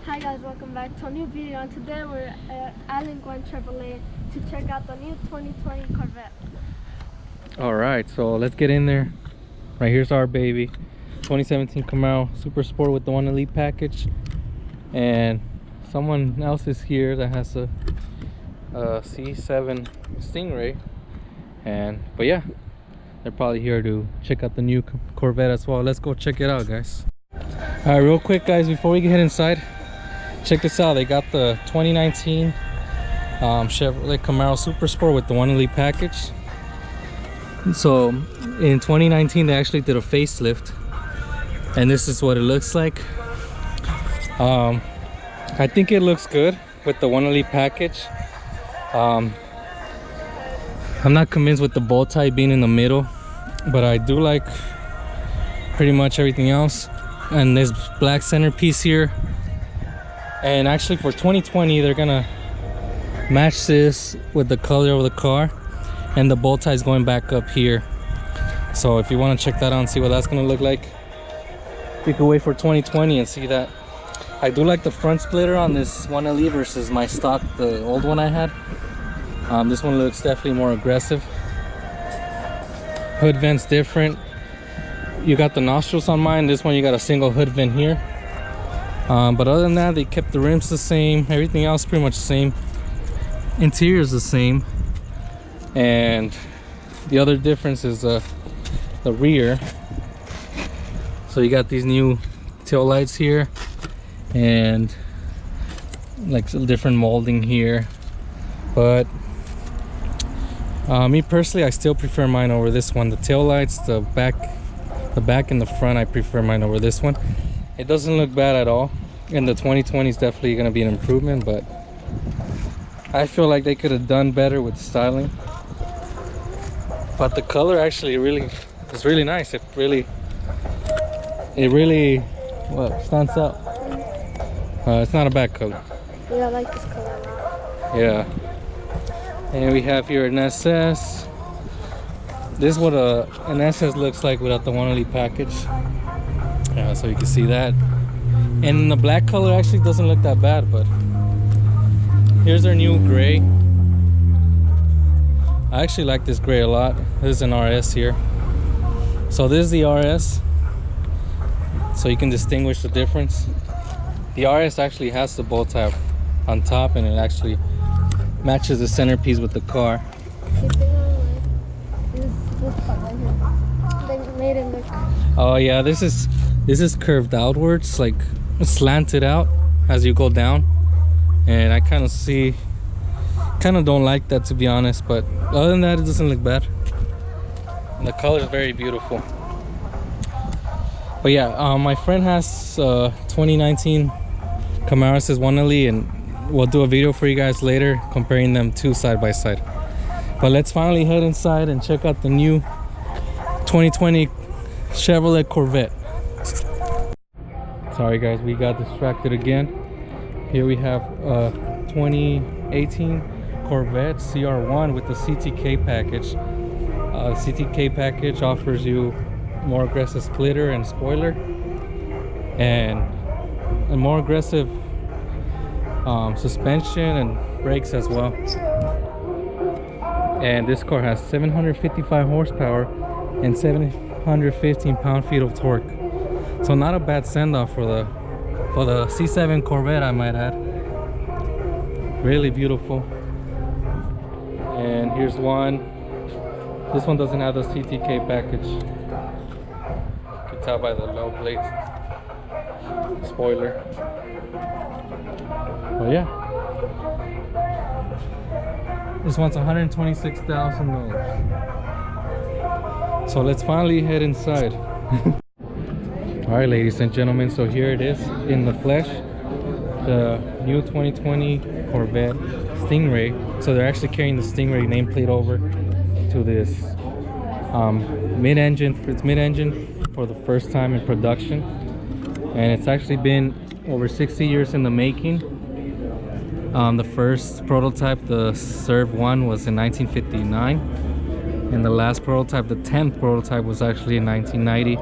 Hi guys, welcome back to a new video, and today we're at Island Gwen Chevrolet to check out the new 2020 Corvette. Alright, so let's get in there. Right here's our baby 2017 Camaro Super Sport with the 1 Elite package, and someone else is here that has a C7 Stingray, but yeah, they're probably here to check out the new Corvette as well. Let's go check it out, guys. Alright, real quick guys, before we head inside, check this out. They got the 2019 Chevrolet Camaro Super Sport with the 1 Elite package. So in 2019 they actually did a facelift, and this is what it looks like. I think it looks good with the 1 Elite package. I'm not convinced with the bow tie being in the middle, but I do like pretty much everything else. And this black centerpiece here, and actually for 2020 they're gonna match this with the color of the car, and the bow tie is going back up here. So if you want to check that out and see what that's gonna look like, you can wait for 2020 and see that. I do like the front splitter on this 1 Elite versus my stock, the old one I had. This one looks definitely more aggressive. Hood vent's different. You got the nostrils on mine. This one you got a single hood vent here. But other than that, they kept the rims the same. Everything else pretty much the same. Interior is the same. And the other difference is the rear. So you got these new tail lights here, and like some different molding here. But me personally, I still prefer mine over this one. The tail lights, the back and the front, I prefer mine over this one. It doesn't look bad at all, and the 2020 is definitely going to be an improvement, but I feel like they could have done better with the styling. But the color actually is really nice. It really well, stands out. It's not a bad color. Yeah, I like this color a lot. Yeah. And we have here an SS. This is what an SS looks like without the 1 Elite package. Yeah, so you can see that. And the black color actually doesn't look that bad, but here's our new gray. I actually like this gray a lot. This is an RS here. So this is the RS, so you can distinguish the difference. The RS actually has the bow tie on top, and it actually matches the centerpiece with the car. They made it look. Oh yeah, this is curved outwards, like slanted out as you go down, and I kind of don't like that, to be honest. But other than that, it doesn't look bad. And the color is very beautiful. But yeah, my friend has 2019 Camaro, says 1 Elite, and we'll do a video for you guys later comparing them two side by side. But let's finally head inside and check out the new 2020 Chevrolet Corvette. Sorry guys, we got distracted again. Here we have a 2018 Corvette CR1 with the CTK package. CTK package offers you more aggressive splitter and spoiler, and a more aggressive suspension and brakes as well. And this car has 755 horsepower and 715 pound-feet of torque. So not a bad send-off for the C7 Corvette, I might add. Really beautiful. And here's one. This one doesn't have the CTK package. You can tell by the low plate spoiler. Oh yeah. This one's $126,000. So let's finally head inside. Alright ladies and gentlemen, so here it is in the flesh. The new 2020 Corvette Stingray. So they're actually carrying the Stingray nameplate over to this mid-engine. It's mid-engine for the first time in production. And it's actually been over 60 years in the making. The first prototype, the Serve 1, was in 1959, and the last prototype, the 10th prototype, was actually in 1990,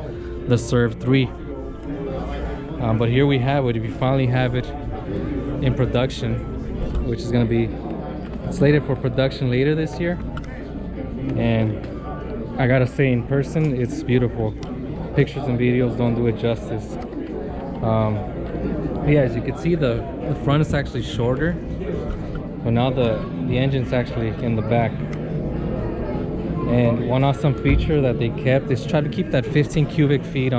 the Serve 3. But here we have it. If you finally have it in production, which is going to be slated for production later this year, and I gotta say, in person it's beautiful. Pictures and videos don't do it justice. Yeah, as you can see, the front is actually shorter, but now the engine's actually in the back. And one awesome feature that they kept is try to keep that 15 cubic feet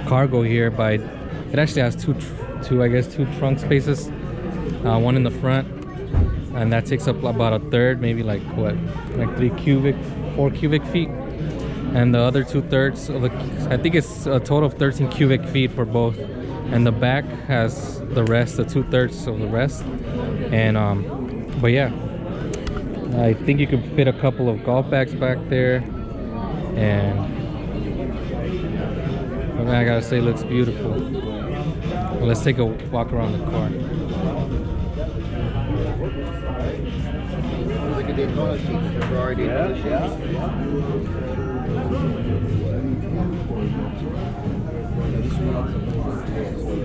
cargo here. By it actually has two trunk spaces, one in the front, and that takes up about a third, maybe like 4 cubic feet, and the other 2/3 of I think it's a total of 13 cubic feet for both. And the back has the rest, the 2/3 of the rest. And but yeah, I think you could fit a couple of golf bags back there. And I gotta say, it looks beautiful. Well, let's take a walk around the car. Look at the color sheet, the Ferrari color sheet.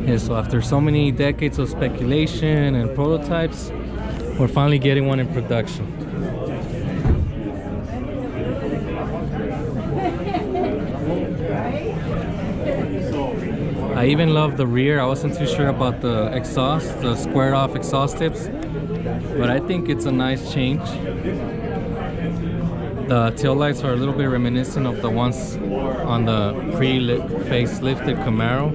Yeah, so after so many decades of speculation and prototypes, we're finally getting one in production. I even love the rear. I wasn't too sure about the exhaust, the squared off exhaust tips, but I think it's a nice change. The tail lights are a little bit reminiscent of the ones on the pre-facelifted Camaro.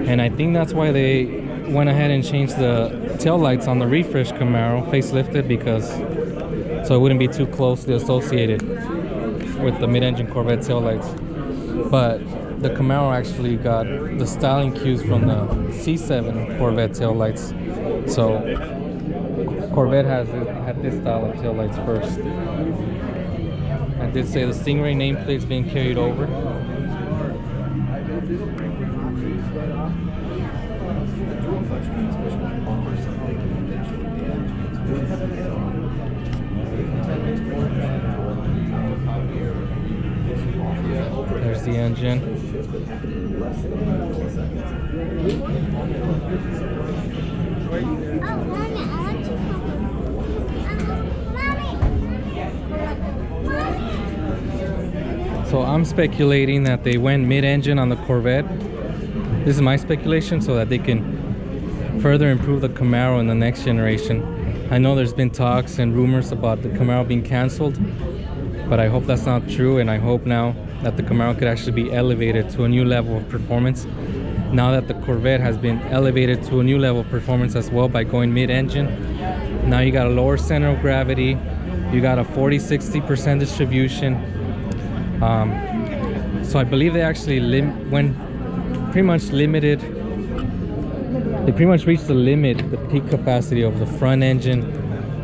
And I think that's why they went ahead and changed the tail lights on the refresh Camaro facelifted, because so it wouldn't be too closely associated with the mid-engine Corvette tail lights. But the Camaro actually got the styling cues from the C7 Corvette tail lights. So Corvette had this style of tail lights first. I did say the Stingray nameplate's being carried over. There's the engine. So I'm speculating that they went mid-engine on the Corvette. This is my speculation, so that they can further improve the Camaro in the next generation. I know there's been talks and rumors about the Camaro being canceled, but I hope that's not true, and I hope now that the Camaro could actually be elevated to a new level of performance. Now that the Corvette has been elevated to a new level of performance as well by going mid-engine, now you got a lower center of gravity, you got a 40-60% distribution. So I believe they actually pretty much reached the limit, the peak capacity of the front engine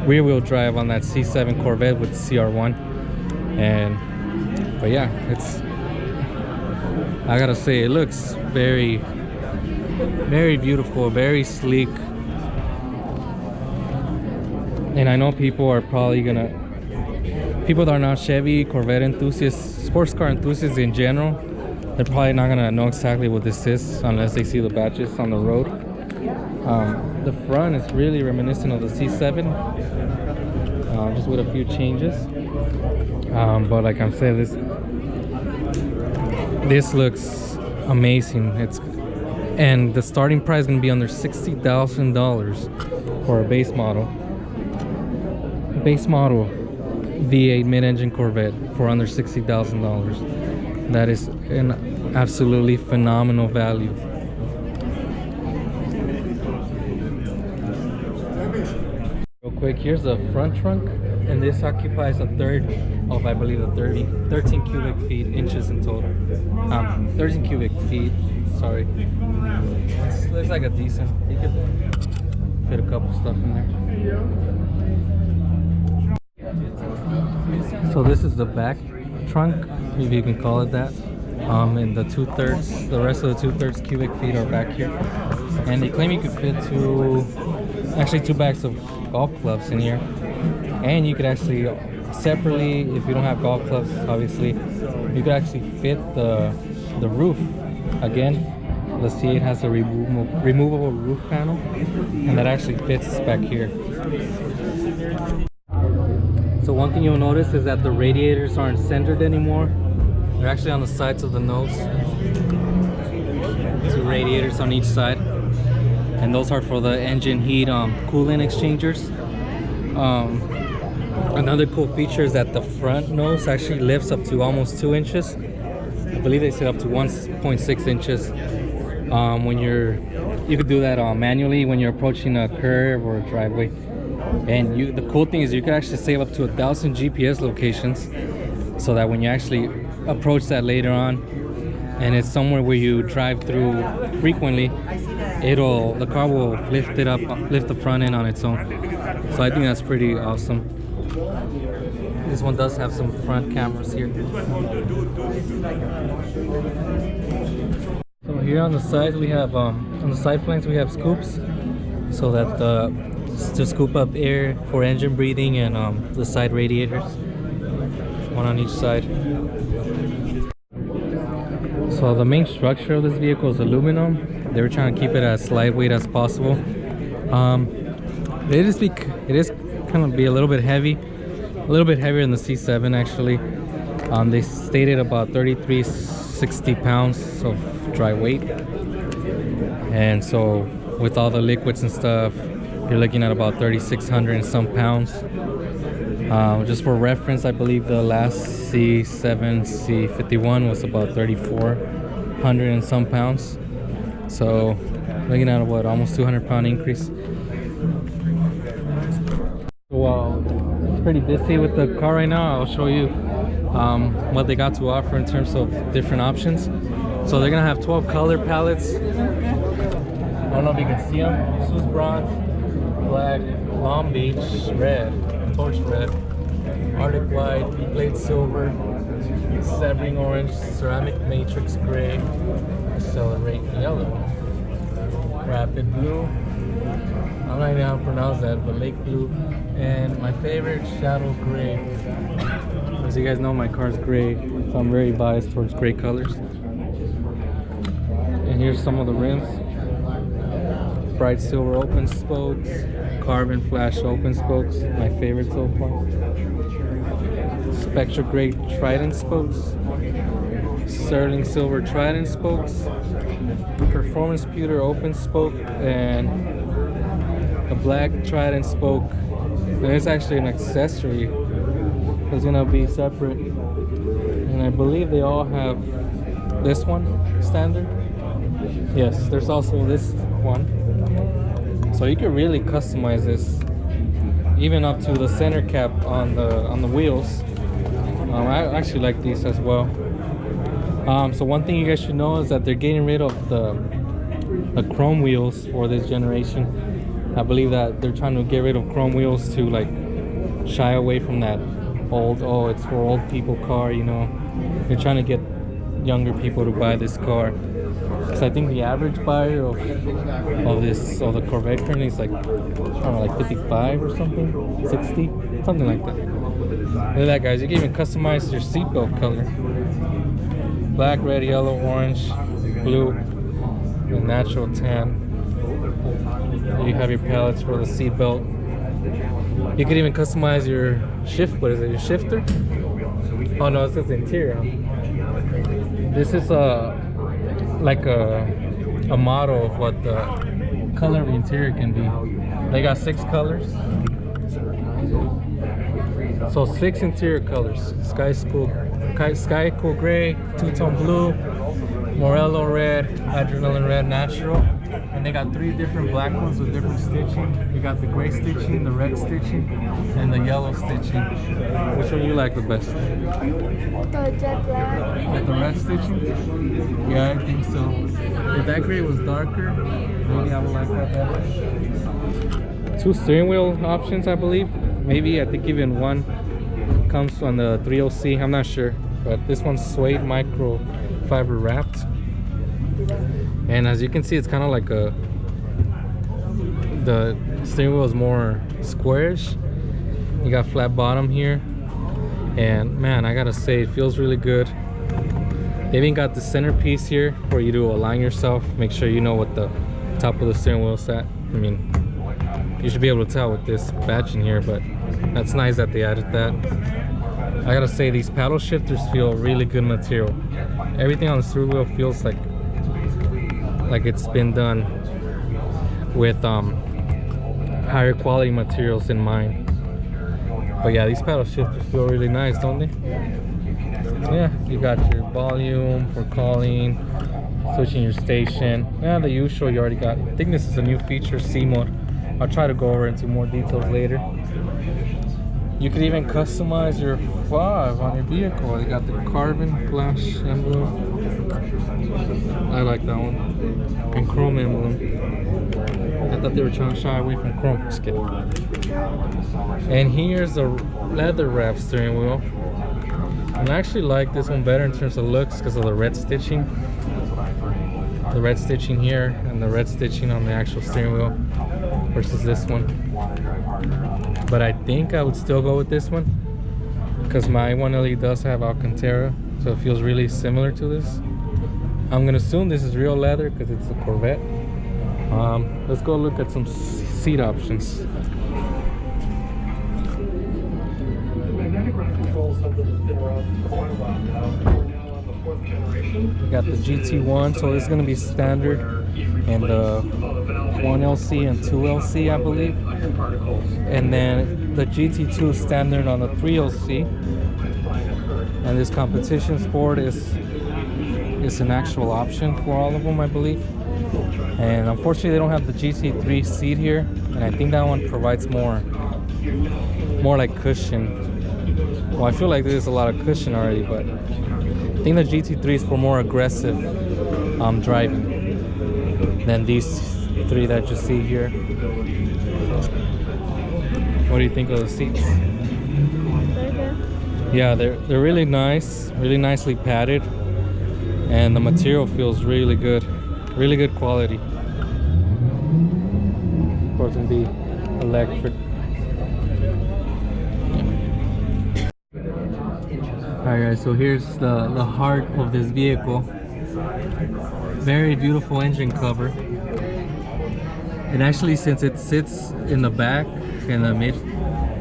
rear-wheel drive on that C7 Corvette with the CR1. But yeah, I gotta say, it looks very, very beautiful, very sleek. And I know people that are not Chevy, Corvette enthusiasts, sports car enthusiasts in general, they're probably not gonna know exactly what this is unless they see the badges on the road. The front is really reminiscent of the C7, just with a few changes. But like I'm saying, this looks amazing. And the starting price is gonna be under $60,000 for a base model V8 mid-engine Corvette for under $60,000. That is an absolutely phenomenal value. Real quick, here's the front trunk, and this occupies a third of, I believe, 13 cubic feet inches in total. 13 cubic feet, sorry. It looks like a decent, you could fit a couple stuff in there. So this is the back trunk, if you can call it that. And the rest of the 2/3 cubic feet are back here. And they claim you could fit two bags of golf clubs in here. And you could actually separately, if you don't have golf clubs, obviously, you could actually fit the roof. Again, the C8 has a removable roof panel, and that actually fits back here. So one thing you'll notice is that the radiators aren't centered anymore. They're actually on the sides of the nose. 2 radiators on each side, and those are for the engine heat coolant exchangers. Another cool feature is that the front nose actually lifts up to almost 2 inches. I believe they said up to 1.6 inches. When you could do that manually when you're approaching a curve or a driveway. And the cool thing is you can actually save up to 1,000 GPS locations, so that when you actually approach that later on and it's somewhere where you drive through frequently, the car will lift the front end on its own. So I think that's pretty awesome. This one does have some front cameras here. So here on the sides we have on the side flanks we have scoops, so that to scoop up air for engine breathing, and the side radiators, one on each side. So the main structure of this vehicle is aluminum. They were trying to keep it as lightweight as possible. It is kind of be a little bit heavy, a little bit heavier than the C7 actually. They stated about 3,360 pounds of dry weight, and so with all the liquids and stuff, you're looking at about 3,600 and some pounds. Just for reference, I believe the last C7 C51 was about 3,400 and some pounds. So looking at what, almost 200-pound increase. Wow, it's pretty busy with the car right now. I'll show you what they got to offer in terms of different options. So they're gonna have 12 color palettes. I don't know if you can see them. Swiss bronze, black, Long Beach red, torch red, Arctic white, plate silver, Sebring orange, ceramic matrix gray, accelerate yellow, rapid blue, I'm not even how to pronounce that, but lake blue, and my favorite, shadow gray. As you guys know, my car's gray, so I'm very biased towards gray colors. And here's some of the rims. Bright silver open spokes, carbon flash open spokes, my favorite so far. Spectra gray Trident spokes, sterling silver Trident spokes, performance pewter open spoke, and a black Trident spoke. There's actually an accessory that's gonna be separate, and I believe they all have this one standard. Yes, there's also this one. So you can really customize this, even up to the center cap on the wheels. I actually like these as well. So one thing you guys should know is that they're getting rid of the chrome wheels for this generation. I believe that they're trying to get rid of chrome wheels to like shy away from that old, oh, it's for old people car, you know. They're trying to get younger people to buy this car. Because I think the average buyer of the Corvette currently is like, I don't know, like 55 or something, 60, something like that. Look at that, guys. You can even customize your seatbelt color: black, red, yellow, orange, blue, and natural tan. You have your pallets for the seatbelt. You can even customize your shift. What is it? Your shifter? Oh no, it says interior. This is like a model of what the color of the interior can be. They got 6 colors. So 6 interior colors: Sky Cool Gray, Two-Tone Blue, Morello Red, Adrenaline Red Natural. And they got 3 different black ones with different stitching. You got the gray stitching, the red stitching, and the yellow stitching. Which one you like the best? The jet black. With the red stitching? Yeah, I think so. If that gray was darker, maybe I would like that better. 2 steering wheel options, I believe. Maybe, I think even one comes on the 30C. I'm not sure. But this one's suede microfiber wrapped. And as you can see, it's kind of like the steering wheel is more squarish. You got flat bottom here, and man, I gotta say, it feels really good. They even got the centerpiece here for you to align yourself. Make sure you know what the top of the steering wheel is at. I mean, you should be able to tell with this badge in here, but that's nice that they added that. I gotta say, these paddle shifters feel really good material. Everything on the steering wheel feels like it's been done with higher quality materials in mind. But yeah, these paddle shifters feel really nice, don't they? Yeah, you got your volume for calling, switching your station. Yeah, the usual you already got. I think this is a new feature, C mode. I'll try to go over into more details later. You could even customize your fob on your vehicle. They got the carbon flash emblem. I like that one. And chrome emblem. I thought they were trying to shy away from chrome. Just kidding. And here's the leather wrap steering wheel. And I actually like this one better in terms of looks because of the red stitching. The red stitching here and the red stitching on the actual steering wheel versus this one. But I think I would still go with this one because my 1LE does have Alcantara, so it feels really similar to this. I'm gonna assume this is real leather because it's a Corvette. Let's go look at some seat options. We got the GT1, so it's gonna be standard, and the 1LC and 2LC, I believe. And then the GT2 standard on the 3LC. And this competition sport is an actual option for all of them, I believe. And unfortunately they don't have the GT3 seat here, and I think that one provides more like cushion. Well, I feel like there's a lot of cushion already, but I think the GT3 is for more aggressive driving than these three that you see here. What do you think of the seats? Very good. Yeah, they're really nice, really nicely padded, and the material feels really good quality. Of course, it'll be electric. Alright guys, so here's the heart of this vehicle. Very beautiful engine cover. And actually, since it sits in the back, in the mid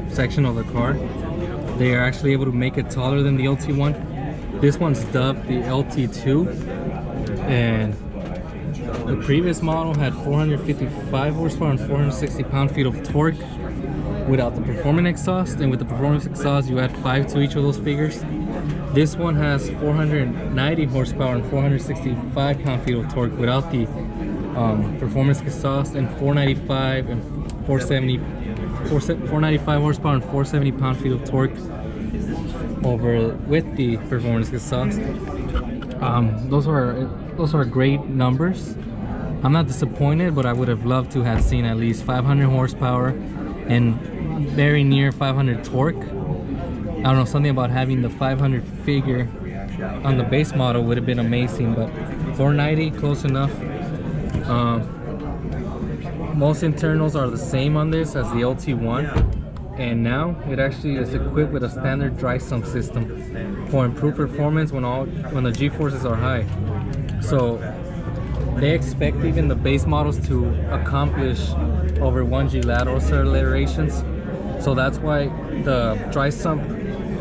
section of the car, they are actually able to make it taller than the LT1. This one's dubbed the LT2, and the previous model had 455 horsepower and 460 pound-feet of torque without the performance exhaust, and with the performance exhaust you add 5 to each of those figures. This one has 490 horsepower and 465 pound-feet of torque without the performance exhaust, and 495 and 495 horsepower and 470 pound-feet of torque over with the performance exhaust. Those are great numbers. I'm not disappointed, but I would have loved to have seen at least 500 horsepower and very near 500 torque. I don't know, something about having the 500 figure on the base model would have been amazing, but 490, close enough. Most internals are the same on this as the LT1, and now it actually is equipped with a standard dry sump system for improved performance when the G-forces are high. So they expect even the base models to accomplish over 1G lateral accelerations. So that's why the dry sump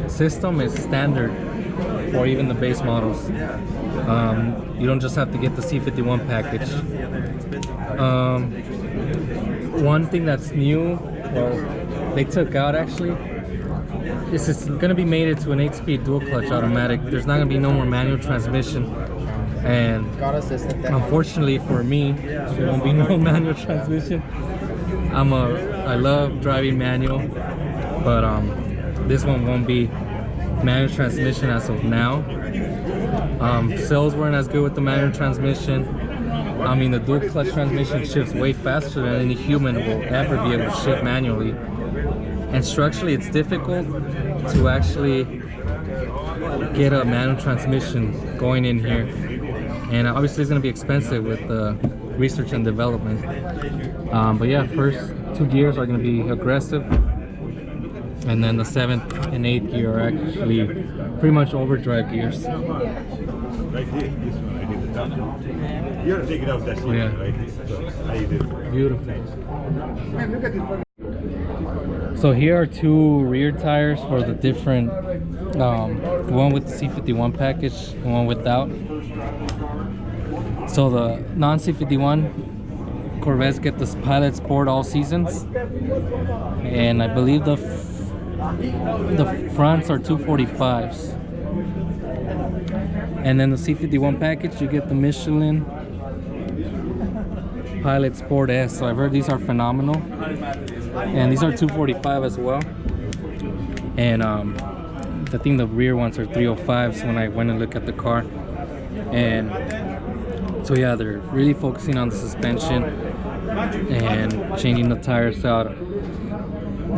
system is standard for even the base models. You don't just have to get the C51 package. One thing that's new, well, they took out actually, this is going to be mated to an 8-speed dual clutch automatic. There's not going to be no more manual transmission. And unfortunately for me, there won't be no manual transmission. I love driving manual, but this one won't be manual transmission as of now. Sales weren't as good with the manual transmission. I mean, the dual clutch transmission shifts way faster than any human will ever be able to shift manually. And structurally, it's difficult to actually get a manual transmission going in here. And obviously it's going to be expensive with the research and development. But yeah, first 2 gears are going to be aggressive, and then the 7th and 8th gear are actually pretty much overdrive gears. Right here, this one, I did the top. You gotta take it off that shit, Yeah. right? So, how you do? Beautiful. Man, look at this. So here are two rear tires for the different, one with the C51 package, one without. So the non-C51 Corvettes get this Pilot Sport all seasons, and I believe the fronts are 245s. And then the C51 package, you get the Michelin Pilot Sport S. So I've heard these are phenomenal, and these are 245 as well. And I think the rear ones are 305s when I went and looked at the car. And so yeah, they're really focusing on the suspension and changing the tires out.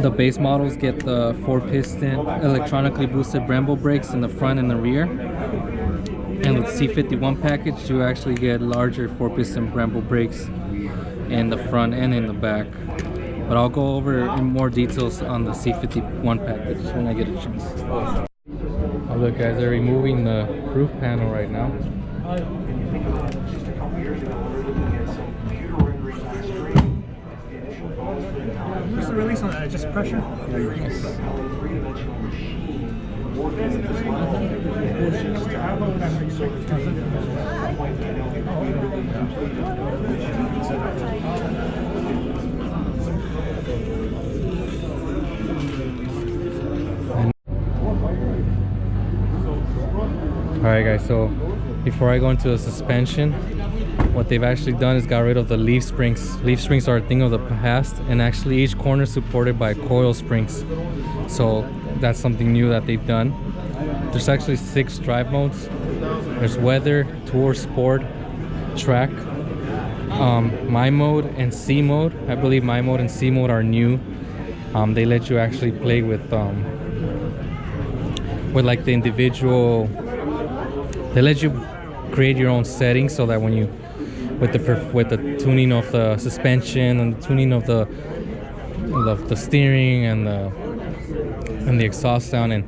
The base models get the 4-piston electronically boosted Brembo brakes in the front and the rear. And with C51 package, you actually get larger 4-piston Brembo brakes in the front and in the back. But I'll go over in more details on the C51 package when I get a chance. Oh look guys, they're removing the roof panel right now. What's the release on that? Just pressure? Alright guys, so before I go into the suspension, what they've actually done is got rid of the leaf springs. Leaf springs are a thing of the past, and actually each corner is supported by coil springs. So that's something new that they've done. There's actually 6 drive modes. There's weather, tour, sport, track, my mode, and C mode. I believe my mode and C mode are new. They let you actually play with like the individual. They let you create your own settings so that when you with the tuning of the suspension and the tuning of the steering and the exhaust sound, and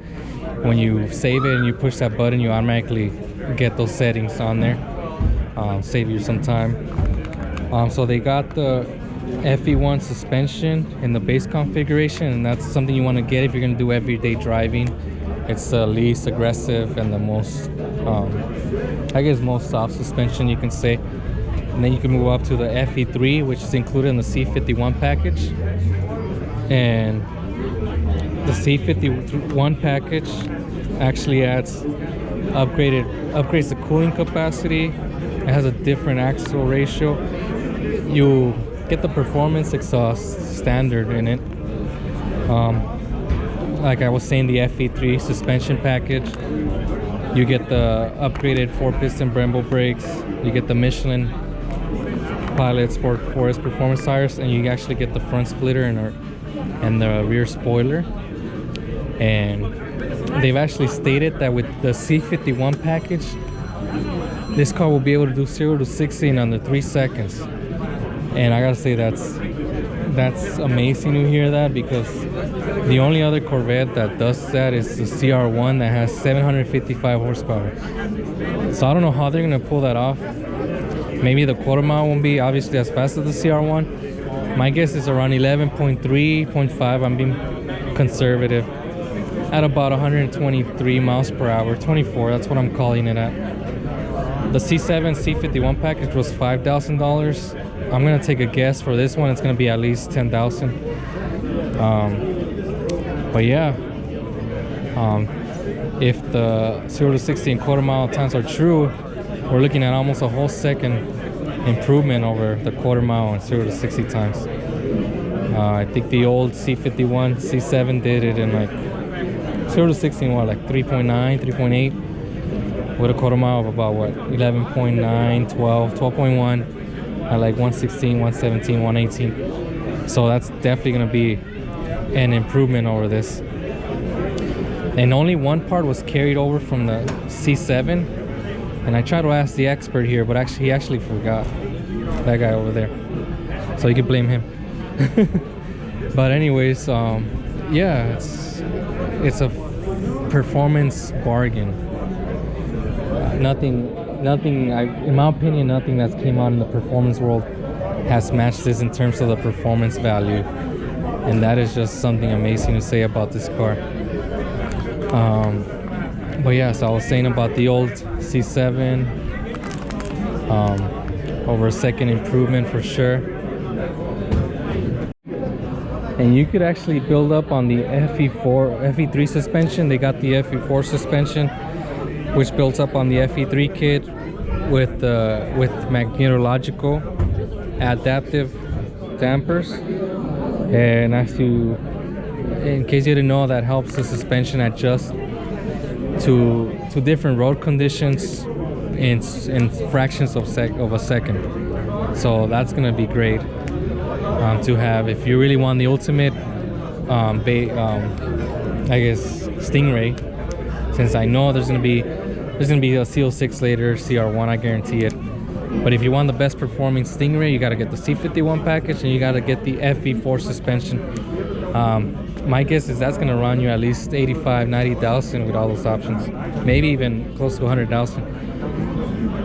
when you save it and you push that button, you automatically get those settings on there. Save you some time. So they got the FE1 suspension in the base configuration, and that's something you want to get if you're going to do everyday driving. It's the least aggressive and the most I guess most soft suspension you can say. And then you can move up to the FE3, which is included in the C51 package. And the C51 package actually upgrades the cooling capacity. It has a different axle ratio. You get the performance exhaust standard in it. Like I was saying, the FE3 suspension package, you get the upgraded 4-piston Brembo brakes, you get the Michelin Pilot Sport 4S performance tires, and you actually get the front splitter and the rear spoiler. And they've actually stated that with the C51 package, this car will be able to do 0 to 60 in under 3 seconds. And I gotta say, that's amazing to hear that, because the only other Corvette that does that is the CR1 that has 755 horsepower. So I don't know how they're gonna pull that off. Maybe the quarter mile won't be obviously as fast as the CR1. My guess is around 11.3, 0.5. I'm being conservative. At about 123 miles per hour, 24. That's what I'm calling it at. The C7 C51 package was $5,000. I'm gonna take a guess for this one. It's gonna be at least 10,000. But yeah, if the 0 to 60 and quarter mile times are true, we're looking at almost a whole second improvement over the quarter mile and 0 to 60 times. I think the old C51 C7 did it in like 0 to 60 in what, like 3.9, 3.8, with a quarter mile of about what, 11.9, 12, 12.1 at like 116, 117, 118. So that's definitely gonna be an improvement over this. And only one part was carried over from the C7, and I tried to ask the expert here, but he actually forgot. That guy over there, so you can blame him. But anyways, yeah, it's a performance bargain. in my opinion, nothing that's came out in the performance world has matched this in terms of the performance value, and that is just something amazing to say about this car. But yeah, so I was saying about the old C7, over a second improvement for sure. And you could actually build up on the FE3 suspension. They got the FE4 suspension, which builds up on the FE3 kit with magnetological adaptive dampers. And in case you didn't know, that helps the suspension adjust to different road conditions in fractions of a second. So that's gonna be great to have if you really want the ultimate I guess Stingray, since I know there's gonna be a CO6 later, CR1, I guarantee it. But if you want the best performing Stingray, you got to get the C51 package, and you got to get the FE4 suspension. My guess is that's going to run you at least 85, 90,000 with all those options, maybe even close to 100,000.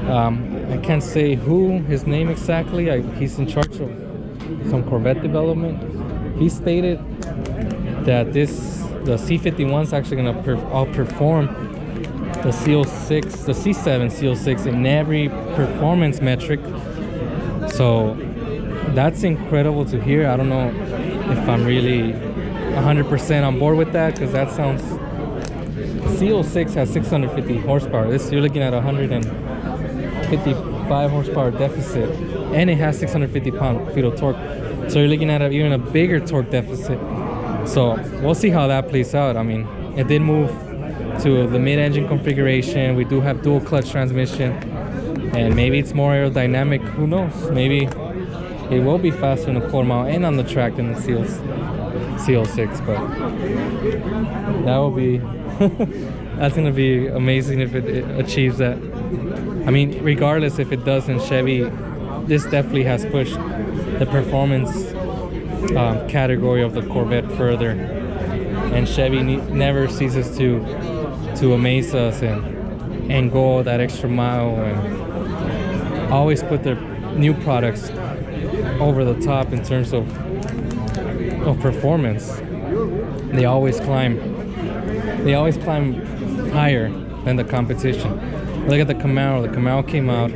I can't say his name exactly. He's in charge of some Corvette development. He stated that the C51 is actually going to outperform the CO6, the C7 CO6 in every performance metric. So that's incredible to hear. I don't know if I'm really 100% on board with that, because that sounds, CO6 has 650 horsepower. You're looking at 155 horsepower deficit, and it has 650 pound-feet of torque. So you're looking at even a bigger torque deficit. So we'll see how that plays out. I mean, it did move to the mid-engine configuration. We do have dual clutch transmission, and maybe it's more aerodynamic. Who knows? Maybe it will be faster in the quarter mile and on the track than the CO6. But that will be that's gonna be amazing if it achieves that. I mean, regardless if it doesn't, Chevy, this definitely has pushed the performance category of the Corvette further, and Chevy never ceases to amaze us and go that extra mile, and always put their new products over the top in terms of performance. They always climb higher than the competition. Look at the Camaro. The Camaro came out,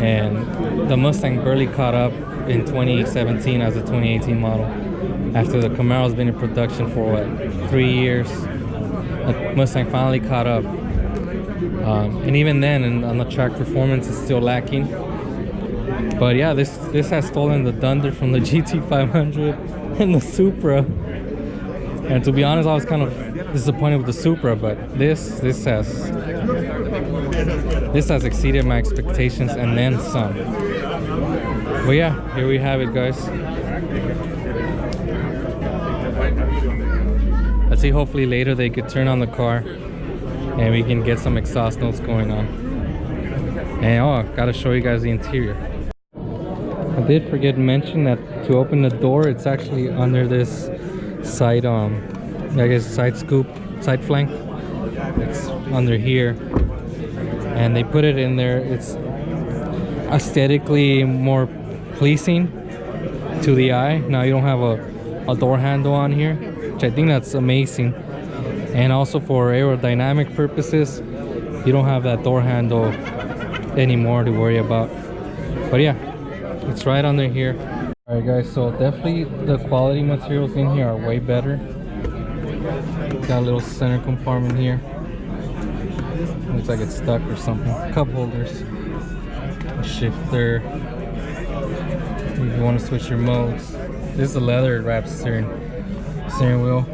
and the Mustang barely caught up in 2017 as a 2018 model. After the Camaro's been in production for what, 3 years, the Mustang finally caught up. And even then, on the track performance, is still lacking. But yeah, this has stolen the thunder from the GT500 and the Supra. And to be honest, I was kind of disappointed with the Supra, but this has exceeded my expectations and then some. But yeah, here we have it, guys. Let's see, hopefully later they could turn on the car and we can get some exhaust notes going on. And oh, gotta show you guys the interior. I did forget to mention that to open the door, it's actually under this side, I guess side scoop, side flank. It's under here, and they put it in there. It's aesthetically more pleasing to the eye. Now you don't have a door handle on here, which I think that's amazing. And also for aerodynamic purposes, you don't have that door handle anymore to worry about. But yeah, it's right under here. All right, guys, so definitely the quality materials in here are way better. Got a little center compartment here. Looks like it's stuck or something. Cup holders, a shifter. If you want to switch your modes, this is a leather wrapped steering wheel.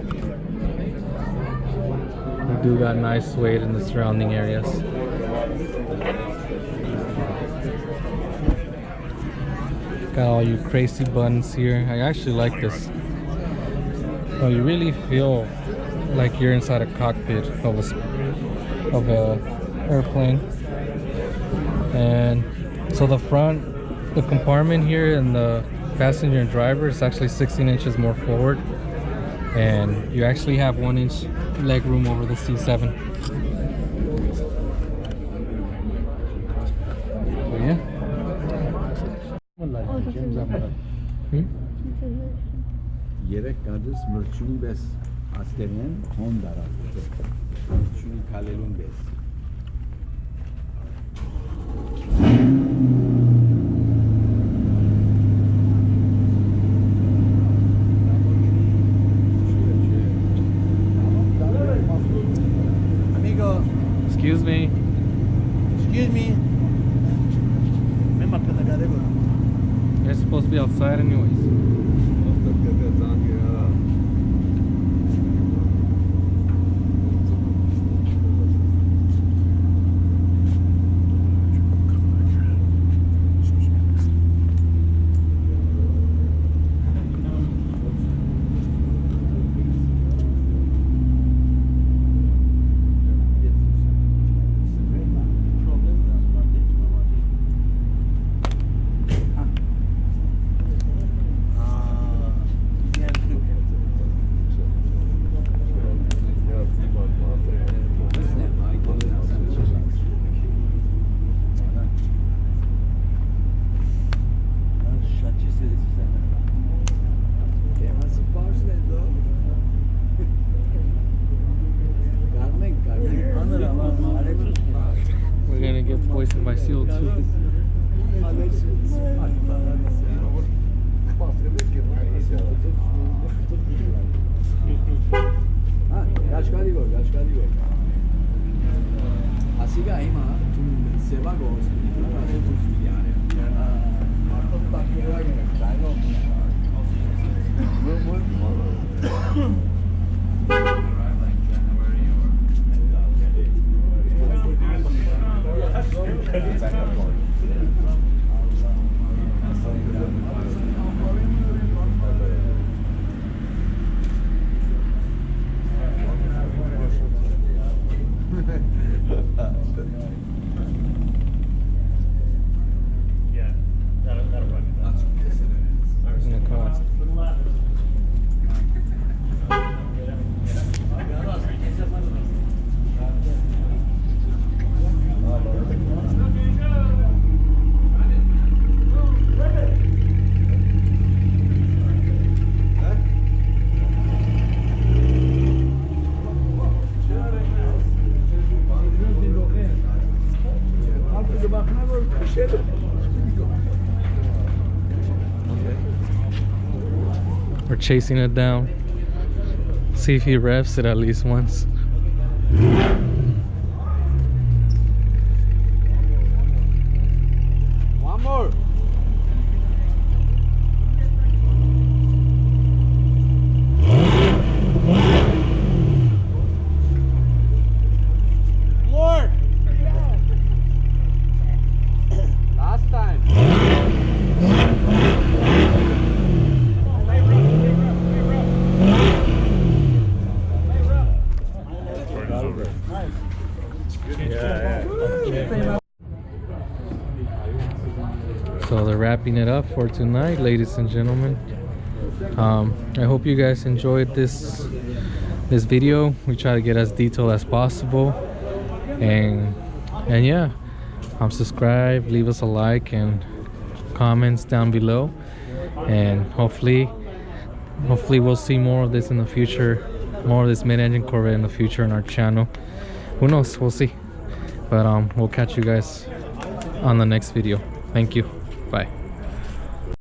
We do got nice weight in the surrounding areas. Got all your crazy buttons here. I actually like this. Oh, you really feel like you're inside a cockpit of a airplane. And so the compartment here and the passenger and driver is actually 16 inches more forward, and you actually have 1 inch leg room over the C7. Oh, he's in there. Hmm? He's in there. Երեք կադրս մրճունի բես աստերեն հոն դարած մրճունի կալելուն բես Amigo, Excuse me. excuse me. You're supposed to be outside anyways. We're gonna get poisoned by CO2. Gashkadi go. Asiga ima tu seva go We're chasing it down. See if he revs it at least once. One more. More. Last time. So they're wrapping it up for tonight, ladies and gentlemen. I hope you guys enjoyed this video. We try to get as detailed as possible, and yeah, subscribe, leave us a like and comments down below, and hopefully we'll see more of this in the future, more of this mid-engine Corvette in the future on our channel. Who knows, we'll see. But we'll catch you guys on the next video. Thank you. Bye.